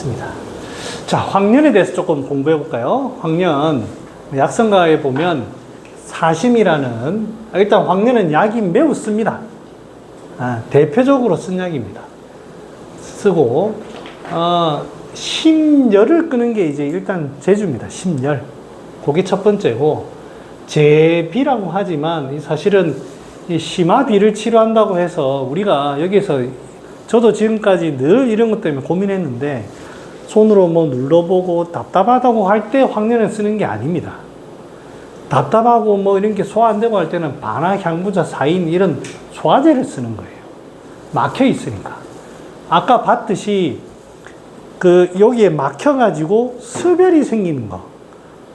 있습니다. 자, 황련에 대해서 조금 공부해 볼까요? 황련, 약성가에 보면 사심이라는, 일단 황련은 약이 매우 씁니다. 대표적으로 쓴 약입니다. 쓰고, 심열을 끄는 게 이제 일단 제주입니다. 심열. 그게 첫 번째고, 제비라고 하지만 사실은 이 심화비를 치료한다고 해서 우리가 여기서 저도 지금까지 늘 이런 것 때문에 고민했는데 손으로 뭐 눌러보고 답답하다고 할 때 황련을 쓰는 게 아닙니다. 답답하고 뭐 이런 게 소화 안 되고 할 때는 반화, 향부자, 사인 이런 소화제를 쓰는 거예요. 막혀 있으니까. 아까 봤듯이 여기에 막혀가지고 습열이 생기는 거.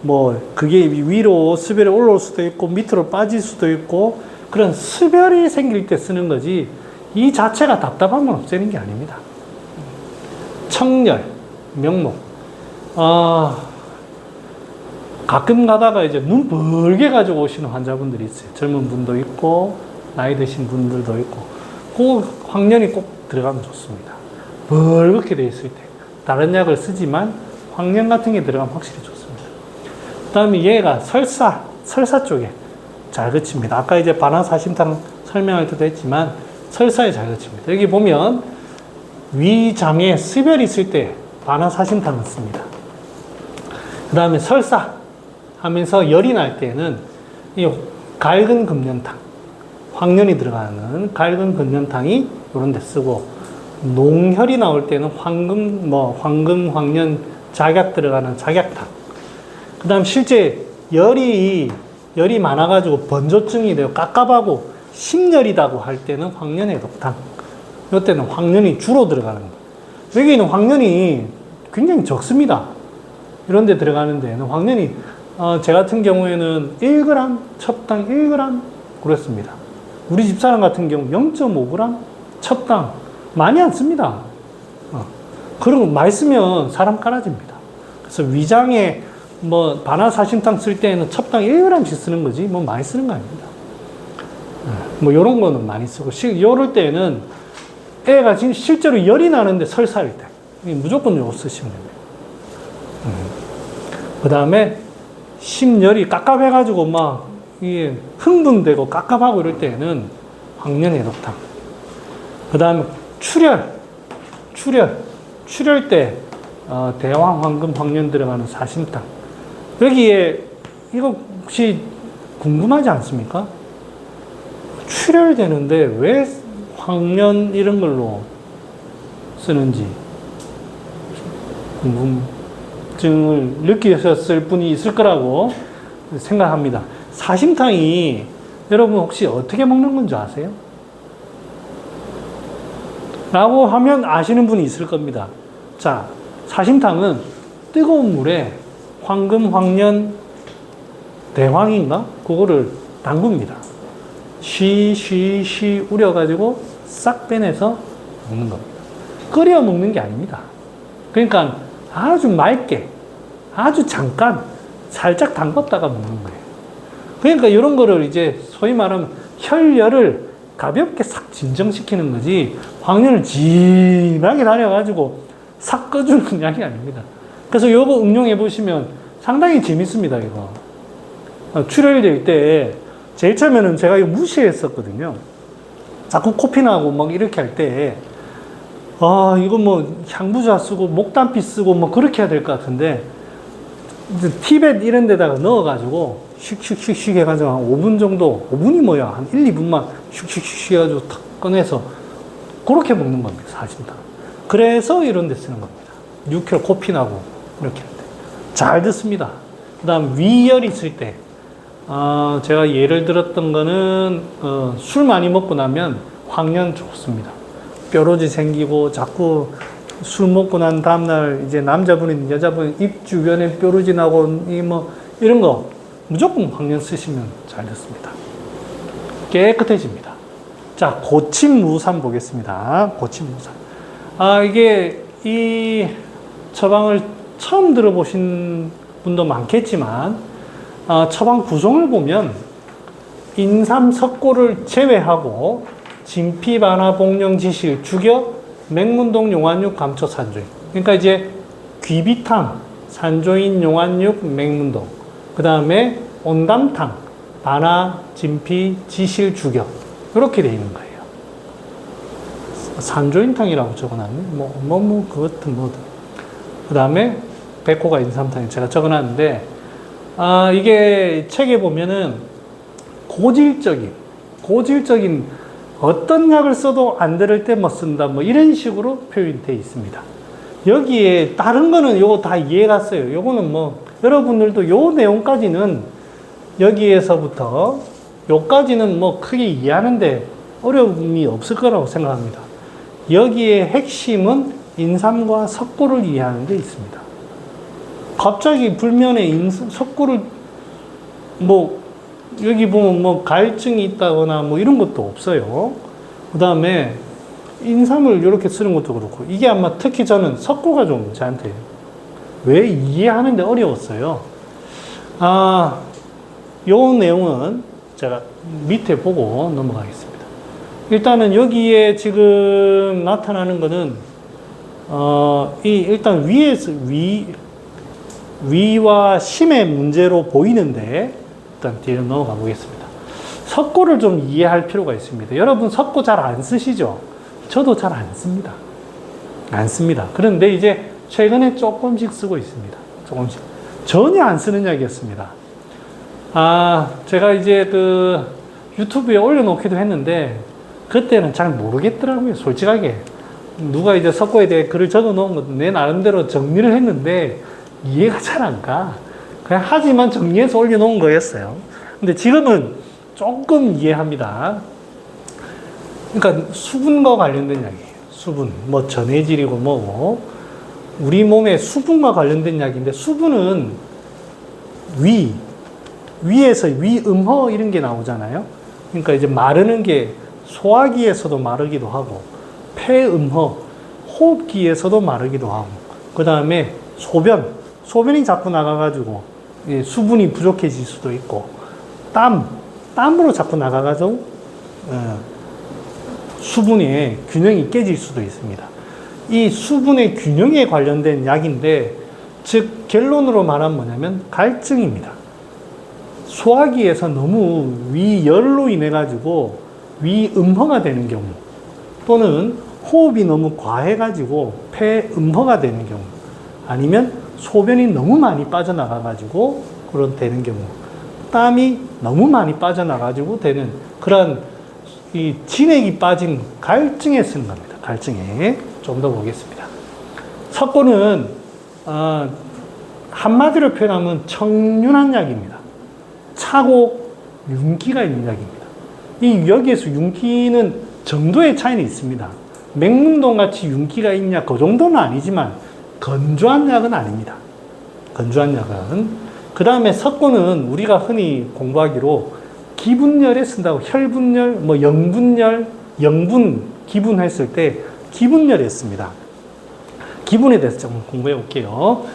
뭐 그게 위로 습열이 올라올 수도 있고 밑으로 빠질 수도 있고 그런 습열이 생길 때 쓰는 거지 이 자체가 답답함을 없애는 게 아닙니다. 청열, 명목. 가끔 가다가 이제 눈 벌게 가지고 오시는 환자분들이 있어요. 젊은 분도 있고 나이 드신 분들도 있고 그 황련이 꼭 들어가면 좋습니다. 벌겋게 돼 있을 때 다른 약을 쓰지만 황련 같은 게 들어가면 확실히 좋습니다. 그 다음에 얘가 설사 쪽에 잘 그칩니다. 아까 이제 반화사심탕 설명할 때도 했지만 설사에 잘 그칩니다. 여기 보면 위장에 습열이 있을 때 반화사심탕을 씁니다. 그 다음에 설사 하면서 열이 날 때는 이 갈근 금련탕, 황련이 들어가는 갈근 금련탕이 이런 데 쓰고 농혈이 나올 때는 황금, 황련 작약 들어가는 작약탕. 그 다음 실제 열이 많아가지고 번조증이 되고 깝깝하고 심열이다고 할 때는 황련의 독탕. 이때는 황련이 주로 들어가는 거예요. 여기는 황련이 굉장히 적습니다. 이런 데 들어가는 데는 황련이 제 같은 경우에는 1g, 첩당 1g 그랬습니다. 우리 집사람 같은 경우 0.5g, 첩당 많이 안 씁니다. 그런 거 많이 쓰면 사람 깔아집니다. 그래서 위장에 뭐 반화사심탕 쓸 때에는 첩당 1g씩 쓰는 거지 뭐 많이 쓰는 거 아닙니다. 뭐 요런 거는 많이 쓰고 요럴 때는 애가 지금 실제로 열이 나는데 설사일 때 무조건 요거 쓰시면 됩니다. 그 다음에 심열이 깝깝해가지고 막 이게 흥분되고 깝깝하고 이럴 때는 황련의 독탕. 그 다음에 출혈 때 대왕, 황금, 황련 들어가는 사심탕. 여기에 이거 혹시 궁금하지 않습니까? 출혈되는데 왜 황련 이런 걸로 쓰는지 궁금증을 느끼셨을 분이 있을 거라고 생각합니다. 사심탕이 여러분 혹시 어떻게 먹는 건지 아세요? 라고 하면 아시는 분이 있을 겁니다. 자, 사심탕은 뜨거운 물에 황금, 황련, 대황인가? 그거를 담굽니다. 쉬 우려가지고 싹 빼내서 먹는 겁니다. 끓여 먹는 게 아닙니다. 그러니까 아주 맑게, 아주 잠깐, 살짝 담갔다가 먹는 거예요. 그러니까 이런 거를 이제 소위 말하면 혈열을 가볍게 싹 진정시키는 거지, 황련을 진하게 달여가지고 싹 꺼주는 약이 아닙니다. 그래서 요거 응용해 보시면 상당히 재밌습니다, 이거. 출혈될 때, 제일 처음에는 제가 이거 무시했었거든요. 자꾸 코피 나고 막 이렇게 할 때, 이거 뭐 향부자 쓰고 목단피 쓰고 뭐 그렇게 해야 될 것 같은데, 티벳 이런 데다가 넣어가지고 슉슉슉슉 해가지고 한 5분 정도, 5분이 뭐야, 한 1, 2분만 슉슉슉 해가지고 탁 꺼내서 그렇게 먹는 겁니다, 사실상. 그래서 이런 데 쓰는 겁니다. 6개월 코피 나고 이렇게 할 때. 잘 듣습니다. 그 다음 위열이 있을 때, 제가 예를 들었던 거는, 술 많이 먹고 나면 황련 좋습니다. 뾰루지 생기고 자꾸 술 먹고 난 다음날 이제 남자분이든 여자분이 입 주변에 뾰루지 나고 이런 거 무조건 황련 쓰시면 잘 됐습니다. 깨끗해집니다. 자, 고침무산 보겠습니다. 고침무산. 이게 이 처방을 처음 들어보신 분도 많겠지만, 처방 구성을 보면 인삼, 석고를 제외하고 진피, 반화, 복령, 지실, 주격, 맹문동, 용환육, 감초, 산주인 그러니까 이제 귀비탕, 산조인, 용안육, 맹문동, 그 다음에 온담탕, 반화, 진피, 지실, 주격 이렇게 되어 있는 거예요. 산조인탕이라고 적어놨네. 그것도 뭐든. 그 다음에 백호가 인삼탕 제가 적어놨는데, 이게 책에 보면은 고질적인 어떤 약을 써도 안 들을 때 뭐 쓴다, 뭐 이런 식으로 표현이 되어 있습니다. 여기에 다른 거는 요거 다 이해 갔어요. 요거는 뭐 여러분들도 요 내용까지는 여기에서부터 요까지는 뭐 크게 이해하는데 어려움이 없을 거라고 생각합니다. 여기에 핵심은 인삼과 석고를 이해하는 데 있습니다. 갑자기 불면에 석고를 뭐 여기 보면 뭐 갈증이 있다거나 뭐 이런 것도 없어요. 그 다음에 인삼을 이렇게 쓰는 것도 그렇고, 이게 아마 특히 저는 석고가 좀 저한테 왜 이해하는데 어려웠어요. 요 내용은 제가 밑에 보고 넘어가겠습니다. 일단은 여기에 지금 나타나는 거는 일단 위와 심의 문제로 보이는데, 일단 뒤로 넘어가 보겠습니다. 석고를 좀 이해할 필요가 있습니다. 여러분 석고 잘 안 쓰시죠? 저도 잘 안 씁니다. 안 씁니다. 그런데 이제 최근에 조금씩 쓰고 있습니다. 조금씩. 전혀 안 쓰는 약이었습니다. 제가 이제 유튜브에 올려놓기도 했는데, 그때는 잘 모르겠더라고요, 솔직하게. 누가 이제 석고에 대해 글을 적어 놓은 것도 내 나름대로 정리를 했는데, 이해가 잘 안 가. 그냥 하지만 정리해서 올려놓은 거였어요. 근데 지금은 조금 이해합니다. 그러니까 수분과 관련된 약이에요. 수분. 뭐 전해질이고 뭐고. 우리 몸에 수분과 관련된 약인데, 수분은 위에서 위음허 이런 게 나오잖아요. 그러니까 이제 마르는 게 소화기에서도 마르기도 하고, 폐음허, 호흡기에서도 마르기도 하고, 그 다음에 소변이 자꾸 나가가지고 수분이 부족해질 수도 있고, 땀으로 자꾸 나가가지고 수분의 균형이 깨질 수도 있습니다. 이 수분의 균형에 관련된 약인데, 즉 결론으로 말하면 뭐냐면 갈증입니다. 소화기에서 너무 위열로 인해 가지고 위음허가 되는 경우, 또는 호흡이 너무 과해 가지고 폐음허가 되는 경우, 아니면 소변이 너무 많이 빠져나가 가지고 그런 되는 경우, 땀이 너무 많이 빠져나가지고 되는 그런 이 진액이 빠진 갈증에 쓰는 겁니다. 갈증에. 좀 더 보겠습니다. 석고는 한마디로 표현하면 청륜한 약입니다. 차고 윤기가 있는 약입니다. 여기에서 윤기는 정도의 차이는 있습니다. 맹문동 같이 윤기가 있냐, 그 정도는 아니지만 건조한 약은 아닙니다. 건조한 약은. 그 다음에 석고는 우리가 흔히 공부하기로 기분열에 쓴다고, 혈분열, 뭐 영분열, 기분했을 때 기분열에 씁니다. 기분에 대해서 좀 공부해 볼게요.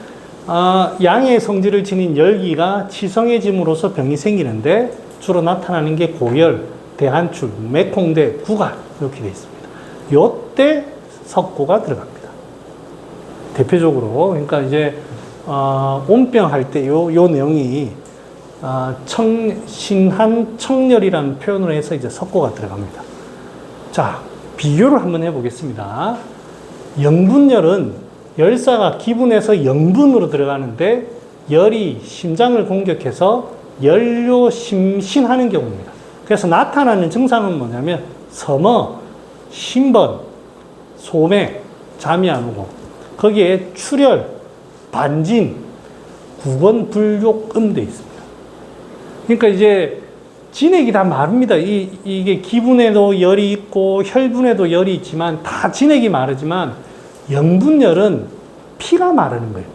양의 성질을 지닌 열기가 치성해짐으로써 병이 생기는데, 주로 나타나는 게 고열, 대한출, 맥홍대, 구갈 이렇게 되어 있습니다. 요때 석고가 들어갑니다. 대표적으로. 그러니까 이제 온병 할 때 요 내용이 신한 청열이라는 표현을 해서 이제 석고가 들어갑니다. 자, 비교를 한번 해보겠습니다. 영분열은 열사가 기분에서 영분으로 들어가는데, 열이 심장을 공격해서 열료 심신하는 경우입니다. 그래서 나타나는 증상은 뭐냐면 섬어, 심번, 소매, 잠이 안 오고, 거기에 출혈, 반진, 구건, 불욕음 돼 있습니다. 그러니까 이제 진액이 다 마릅니다. 이게 기분에도 열이 있고 혈분에도 열이 있지만 다 진액이 마르지만, 영분열은 피가 마르는 거예요.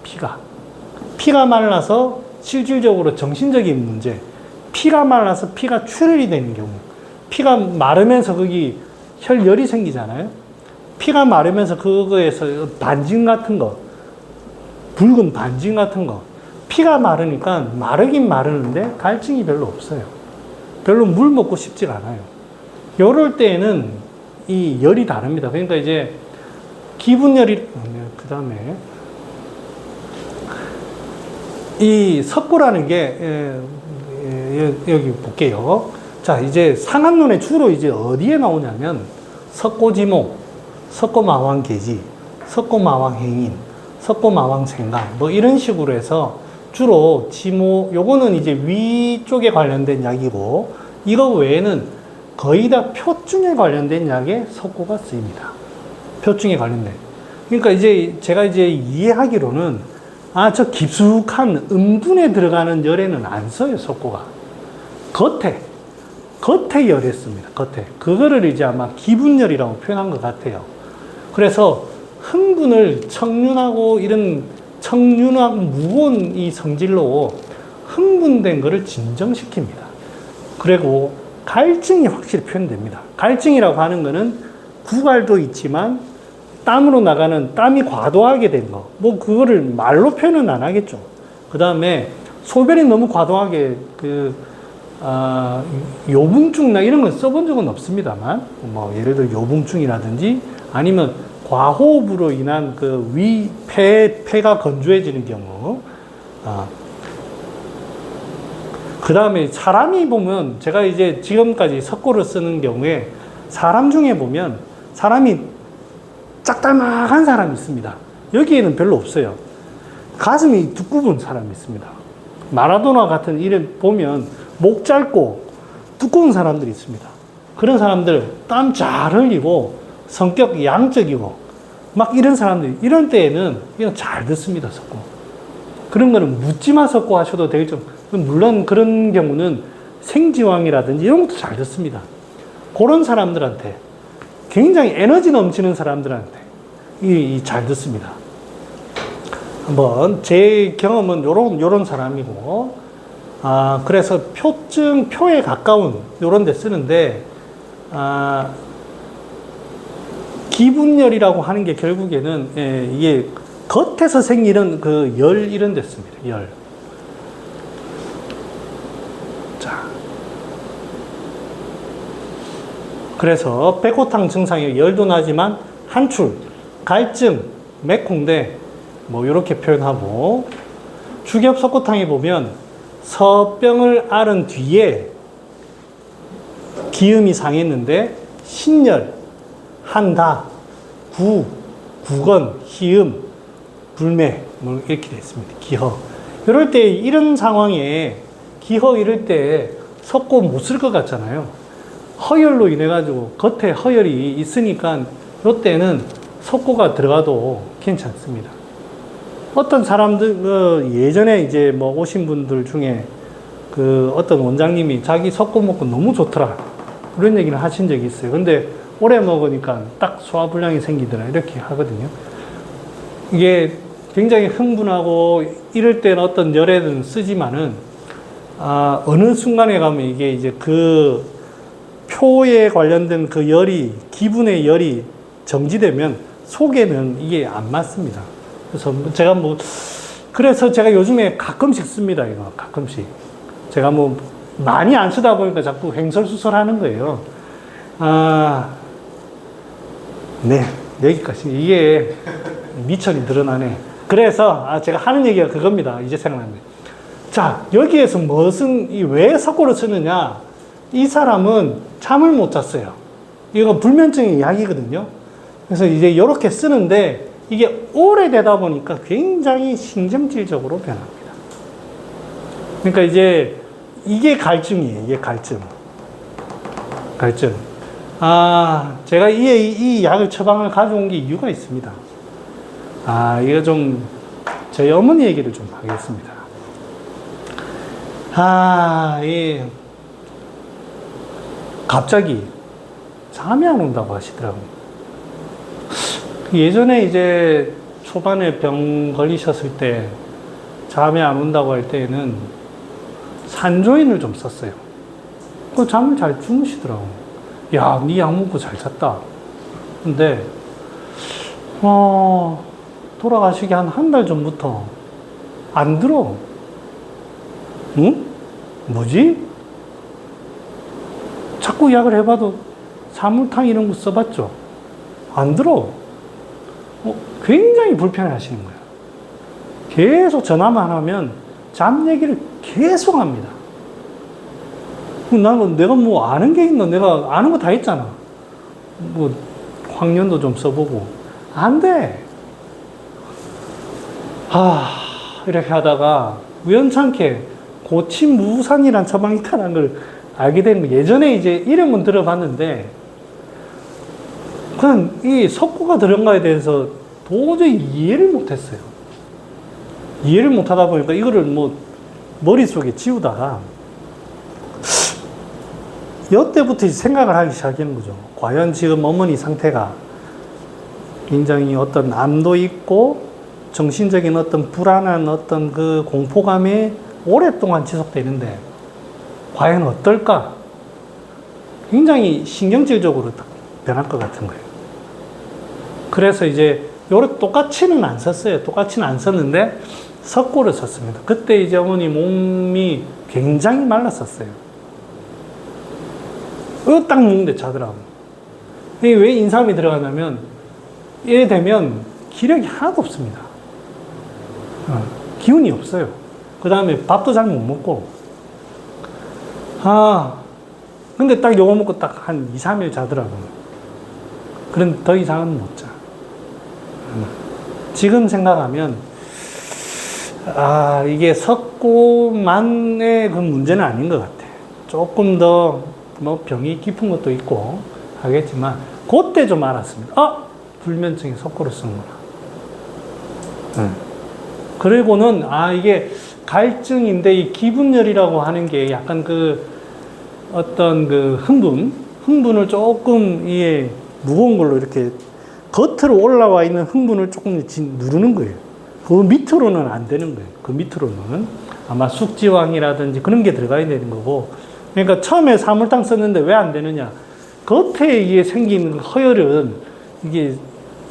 피가 말라서 실질적으로 정신적인 문제, 피가 말라서 피가 출혈이 되는 경우, 피가 마르면서 거기 혈열이 생기잖아요. 피가 마르면서 그거에서 반진 같은 거, 붉은 반진 같은 거, 피가 마르니까 마르긴 마르는데 갈증이 별로 없어요. 별로 물 먹고 싶지가 않아요. 이럴 때에는 이 열이 다릅니다. 그러니까 이제 그 다음에 이 석고라는 게 여기 볼게요. 자, 이제 상한론에 주로 이제 어디에 나오냐면 석고지목, 석고마왕계지, 석고마왕행인, 석고마왕생강 뭐 이런 식으로 해서 주로 지목, 요거는 이제 위쪽에 관련된 약이고 이거 외에는 거의 다 표증에 관련된 약에 석고가 쓰입니다. 표증에 관련된. 그러니까 이제 제가 이제 이해하기로는 저 깊숙한 음분에 들어가는 열에는 안 써요, 석고가. 겉에 열에 씁니다. 겉에. 그거를 이제 아마 기분열이라고 표현한 것 같아요. 그래서 흥분을 청륜하고 이런 청륜하고 무거운 이 성질로 흥분된 거를 진정시킵니다. 그리고 갈증이 확실히 표현됩니다. 갈증이라고 하는 거는 구갈도 있지만 땀으로 나가는 땀이 과도하게 된 거. 뭐 그거를 말로 표현은 안 하겠죠. 그 다음에 소변이 너무 과도하게 요붕증이나 이런 건 써본 적은 없습니다만 뭐 예를 들어 요붕증이라든지 아니면 과호흡으로 인한 그 폐가 건조해지는 경우. 그 다음에 사람이 보면 제가 이제 지금까지 석고를 쓰는 경우에 사람 중에 보면 사람이 짝달막한 사람이 있습니다. 여기에는 별로 없어요. 가슴이 두꺼운 사람이 있습니다. 마라도나 같은 이름 보면 목 짧고 두꺼운 사람들이 있습니다. 그런 사람들 땀 잘 흘리고 성격 양적이고 막 이런 사람들 이런 때에는 이건 잘 듣습니다. 석고. 그런 거는 묻지마 석고 하셔도 되겠죠. 물론 그런 경우는 생지왕이라든지 이런 것도 잘 듣습니다. 그런 사람들한테 굉장히 에너지 넘치는 사람들한테 잘 듣습니다. 한번 제 경험은 요런 사람이고 그래서 표에 가까운 요런 데 쓰는데 기분열이라고 하는 게 결국에는 이게 겉에서 생기는 그 열 이런 데 씁니다. 열. 자. 그래서 백호탕 증상에 열도 나지만 한출, 갈증, 맥콩대 뭐 이렇게 표현하고 주겹 석고탕에 보면 서병을 앓은 뒤에 기음이 상했는데 신열, 한다, 구건, 희음, 불매 뭐 이렇게 되어 있습니다. 기허. 이럴 때 이런 상황에 기허 이럴 때 석고 못 쓸 것 같잖아요. 허열로 인해 가지고 겉에 허열이 있으니까 이때는 석고가 들어가도 괜찮습니다. 어떤 사람들 예전에 이제 뭐 오신 분들 중에 어떤 원장님이 자기 석고 먹고 너무 좋더라 그런 얘기를 하신 적이 있어요. 근데 오래 먹으니까 딱 소화불량이 생기더라 이렇게 하거든요. 이게 굉장히 흥분하고 이럴 때는 어떤 열에는 쓰지만은 어느 순간에 가면 이게 이제 그 표에 관련된 그 열이 기분의 열이 정지되면 속에는 이게 안 맞습니다. 그래서 제가 요즘에 가끔씩 씁니다. 이거 가끔씩 제가 뭐 많이 안 쓰다 보니까 자꾸 횡설수설하는 거예요. 네, 여기까지. 이게 미천이 드러나네. 그래서 제가 하는 얘기가 그겁니다. 이제 생각나는데. 자, 여기에서 왜 석고를 쓰느냐? 이 사람은 잠을 못 잤어요. 이거 불면증의 약이거든요. 그래서 이제 이렇게 쓰는데 이게 오래되다 보니까 굉장히 신경질적으로 변합니다. 그러니까 이제 이게 갈증이에요. 이게 갈증. 제가 이 약을 처방을 가져온 게 이유가 있습니다. 이거 좀 저희 어머니 얘기를 좀 하겠습니다. 갑자기 잠이 안 온다고 하시더라고요. 예전에 이제 초반에 병 걸리셨을 때 잠이 안 온다고 할 때에는 산조인을 좀 썼어요. 그 잠을 잘 주무시더라고요. 야, 니 약 먹고 잘 잤다. 근데 돌아가시기 한 달 전부터 안 들어. 응? 뭐지? 자꾸 약을 해봐도 사물탕 이런 거 써봤죠? 안 들어. 굉장히 불편해 하시는 거예요. 계속 전화만 하면 잠 얘기를 계속 합니다. 나는 내가 뭐 아는 게 있나? 내가 아는 거 다 있잖아. 뭐, 학년도 좀 써보고. 안 돼. 이렇게 하다가 우연찮게 고침무산이란 처방이 있다는 걸 알게 된 거. 예전에 이제 이름은 들어봤는데, 그냥 이 석고가 들은 거에 대해서 도저히 이해를 못했어요. 이해를 못하다 보니까 이거를 뭐 머릿속에 지우다가 이때부터 생각을 하기 시작하는 거죠. 과연 지금 어머니 상태가 굉장히 어떤 암도 있고 정신적인 어떤 불안한 어떤 그 공포감이 오랫동안 지속되는데 과연 어떨까? 굉장히 신경질적으로 변할 것 같은 거예요. 그래서 이제 요렇게 똑같이는 안 썼어요. 똑같이는 안 썼는데 석고를 썼습니다. 그때 이제 어머니 몸이 굉장히 말랐었어요. 이거 딱 먹는데 자더라고요. 이게 왜 인삼이 들어가냐면 이래 되면 기력이 하나도 없습니다. 기운이 없어요. 그 다음에 밥도 잘 못 먹고. 근데 딱 요거 먹고 딱 한 2, 3일 자더라고요. 그런데 더 이상은 못 자. 지금 생각하면, 이게 석고만의 그 문제는 아닌 것 같아. 조금 더, 뭐, 병이 깊은 것도 있고 하겠지만, 그때 좀 알았습니다. 불면증이 석고로 쓰는구나. 그리고는, 이게 갈증인데, 이 기분열이라고 하는 게 약간 어떤 흥분을 조금, 이게 무거운 걸로 이렇게 겉으로 올라와 있는 흥분을 조금 누르는 거예요. 그 밑으로는 안 되는 거예요. 그 밑으로는. 아마 숙지왕이라든지 그런 게 들어가야 되는 거고. 그러니까 처음에 사물탕 썼는데 왜 안 되느냐. 겉에 이게 생긴 허혈은 이게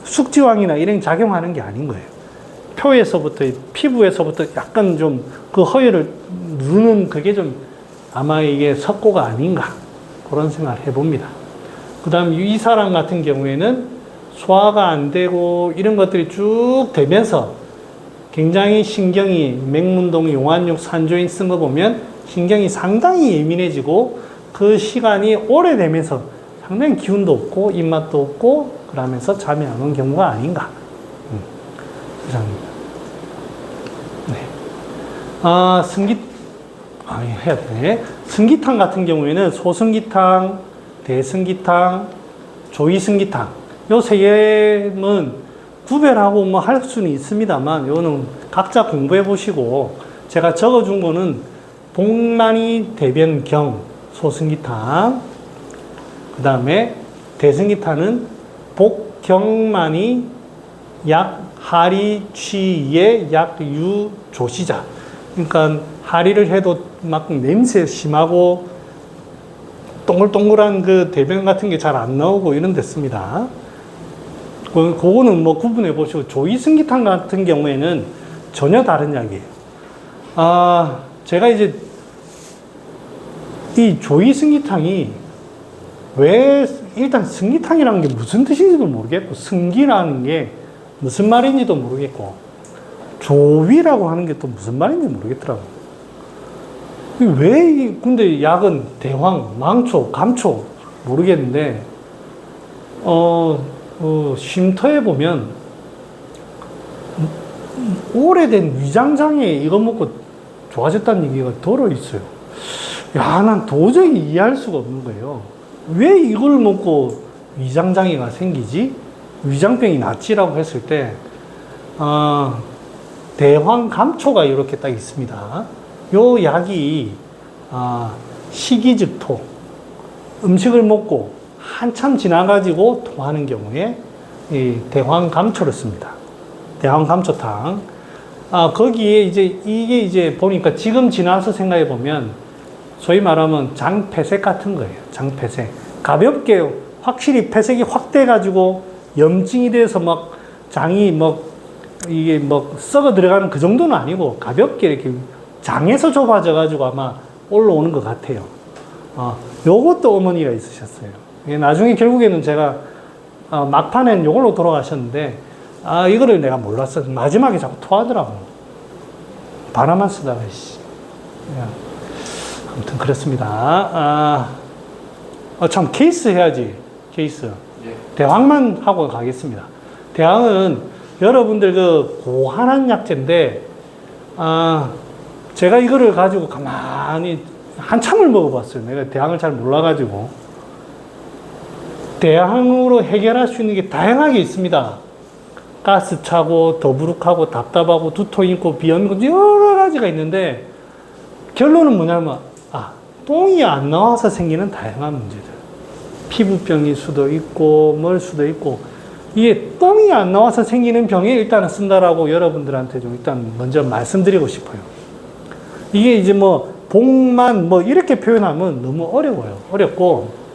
숙지왕이나 이런 작용하는 게 아닌 거예요. 표에서부터, 피부에서부터 약간 좀 그 허혈을 누르는 그게 좀 아마 이게 석고가 아닌가. 그런 생각을 해봅니다. 그 다음 이 사람 같은 경우에는 소화가 안 되고 이런 것들이 쭉 되면서 굉장히 신경이 맹문동, 용안육, 산조인 쓴 거 보면 신경이 상당히 예민해지고 그 시간이 오래되면서 상당히 기운도 없고 입맛도 없고 그러면서 잠이 안 오는 경우가 아닌가. 이상입니다. 네. 해야 되네. 승기탕 같은 경우에는 소승기탕, 대승기탕, 조이승기탕. 요 세 개는 구별하고 뭐 할 수는 있습니다만, 요는 각자 공부해 보시고, 제가 적어 준 거는 복만이 대변경 소승기탕, 그 다음에 대승기탕은 복경만이 약하리 취의 약유 조시자. 그러니까 하리를 해도 막 냄새 심하고 동글동글한 그 대변 같은 게 잘 안 나오고 이런 됐습니다. 그거는 뭐 구분해 보시고, 조이승기탕 같은 경우에는 전혀 다른 약이에요. 제가 이제 이 조이승기탕이 왜, 일단 승기탕이라는 게 무슨 뜻인지도 모르겠고, 승기라는 게 무슨 말인지도 모르겠고, 조위라고 하는 게 또 무슨 말인지 모르겠더라고요. 왜, 근데 약은 대황, 망초, 감초, 모르겠는데, 쉼터에 보면, 오래된 위장장애 이거 먹고 좋아졌다는 얘기가 들어 있어요. 야, 난 도저히 이해할 수가 없는 거예요. 왜 이걸 먹고 위장장애가 생기지? 위장병이 낫지라고 했을 때, 대황감초가 이렇게 딱 있습니다. 요 약이, 식이즉토, 음식을 먹고 한참 지나가지고 토하는 경우에 이 대황감초를 씁니다. 대황감초탕. 거기에 이게 이제 보니까 지금 지나서 생각해 보면 소위 말하면 장폐색 같은 거예요. 장폐색. 가볍게 확실히 폐색이 확 돼가지고 염증이 돼서 막 장이 이게 썩어 들어가는 그 정도는 아니고 가볍게 이렇게 장에서 좁아져가지고 아마 올라오는 것 같아요. 요것도 어머니가 있으셨어요. 나중에 결국에는 제가 막판엔 요걸로 돌아가셨는데 아, 이거를 내가 몰랐어. 마지막에 자꾸 토하더라고. 바나만 쓰다가, 씨. 야. 아무튼 그렇습니다. 참, 케이스 해야지. 케이스. 예. 대왕만 하고 가겠습니다. 대왕은 여러분들 그 고한한 약재인데, 제가 이거를 가지고 가만히 한참을 먹어봤어요. 내가 대왕을 잘 몰라가지고. 대왕으로 해결할 수 있는 게 다양하게 있습니다. 가스 차고, 더부룩하고, 답답하고, 두통 있고, 비염 있고, 여러 가지가 있는데, 결론은 뭐냐면, 똥이 안 나와서 생기는 다양한 문제들. 피부병일 수도 있고, 뭘 수도 있고, 이게 똥이 안 나와서 생기는 병에 일단은 쓴다라고 여러분들한테 좀 일단 먼저 말씀드리고 싶어요. 이게 이제 뭐, 복만 뭐 이렇게 표현하면 너무 어려워요. 어렵고,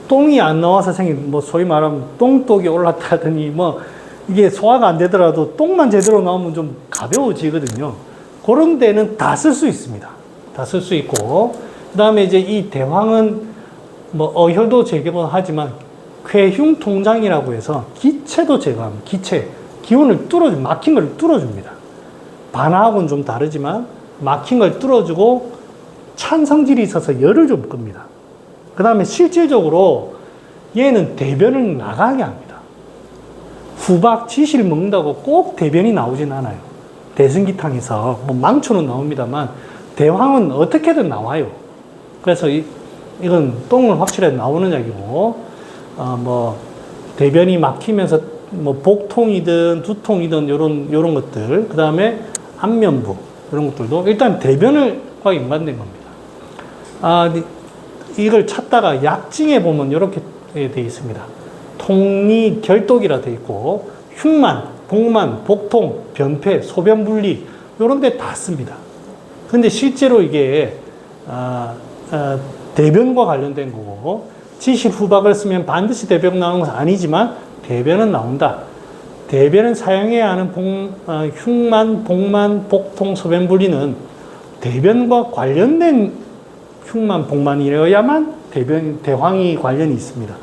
똥이 안 나와서 생긴, 뭐 소위 말하면 똥독이 올랐다더니 뭐, 이게 소화가 안 되더라도 똥만 제대로 나오면 좀 가벼워지거든요. 그런 데는 다 쓸 수 있습니다. 다 쓸 수 있고, 그 다음에 이제 이 대황은 뭐 어혈도 제거하지만 쾌흉통장이라고 해서 기체도 제거합니다. 기체. 기운을 막힌 걸 뚫어줍니다. 반하고는 좀 다르지만 막힌 걸 뚫어주고 찬 성질이 있어서 열을 좀 끕니다. 그 다음에 실질적으로 얘는 대변을 나가게 합니다. 후박, 지실 먹는다고 꼭 대변이 나오진 않아요. 대승기탕에서 뭐 망초는 나옵니다만 대황은 어떻게든 나와요. 그래서 이건 똥은 확실하게 나오는 약이고, 뭐 대변이 막히면서 뭐 복통이든 두통이든 요런 것들, 그 다음에 안면부 이런 것들도 일단 대변과 연관된 겁니다. 이걸 찾다가 약징에 보면 이렇게 되어 있습니다. 통리 결독이라 되어 있고, 흉만, 복만, 복통, 변폐, 소변분리 이런 데 다 씁니다. 근데 실제로 이게 대변과 관련된 거고, 지실 후박을 쓰면 반드시 대변 나오는 것은 아니지만 대변은 나온다. 대변을 사용해야 하는 흉만, 복만, 복통, 소변분리는 대변과 관련된 흉만, 복만이어야만 대황이 관련이 있습니다.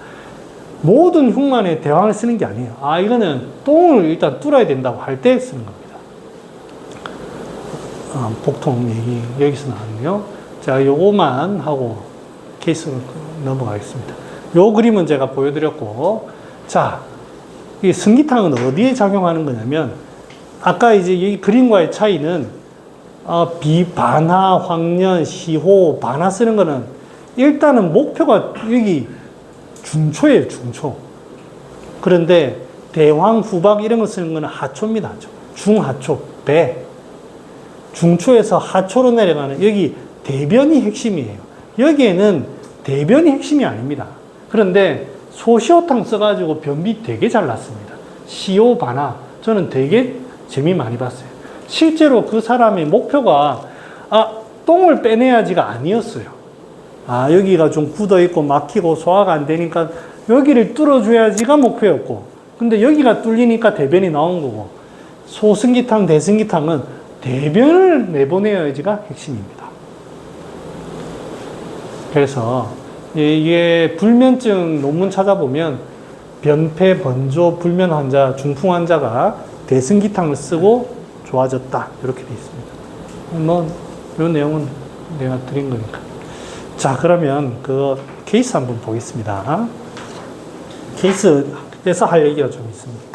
모든 흉만에 대황을 쓰는 게 아니에요. 이거는 똥을 일단 뚫어야 된다고 할 때 쓰는 겁니다. 복통 얘기 여기서 나왔네요. 자, 요거만 하고 케이스로 넘어가겠습니다. 요 그림은 제가 보여드렸고, 자, 이 승기탕은 어디에 작용하는 거냐면, 아까 이제 이 그림과의 차이는 비반하, 황년, 시호, 반하 쓰는 거는 일단은 목표가 여기 중초예요, 중초. 그런데 대황, 후박 이런 거 쓰는 거는 하초입니다, 하초. 중하초, 배. 중초에서 하초로 내려가는 여기 대변이 핵심이에요. 여기에는 대변이 핵심이 아닙니다. 그런데 소시오탕 써가지고 변비 되게 잘 났습니다. 시오 반하. 저는 되게 재미 많이 봤어요. 실제로 그 사람의 목표가 똥을 빼내야지가 아니었어요. 여기가 좀 굳어있고 막히고 소화가 안 되니까 여기를 뚫어줘야지가 목표였고, 근데 여기가 뚫리니까 대변이 나온 거고, 소승기탕, 대승기탕은 대변을 내보내야지가 핵심입니다. 그래서 이게 불면증 논문 찾아보면 변폐, 번조, 불면 환자, 중풍 환자가 대승기탕을 쓰고 좋아졌다 이렇게 되어 있습니다. 뭐 이 내용은 내가 드린 거니까. 자, 그러면 그 케이스 한번 보겠습니다. 케이스에서 할 얘기가 좀 있습니다.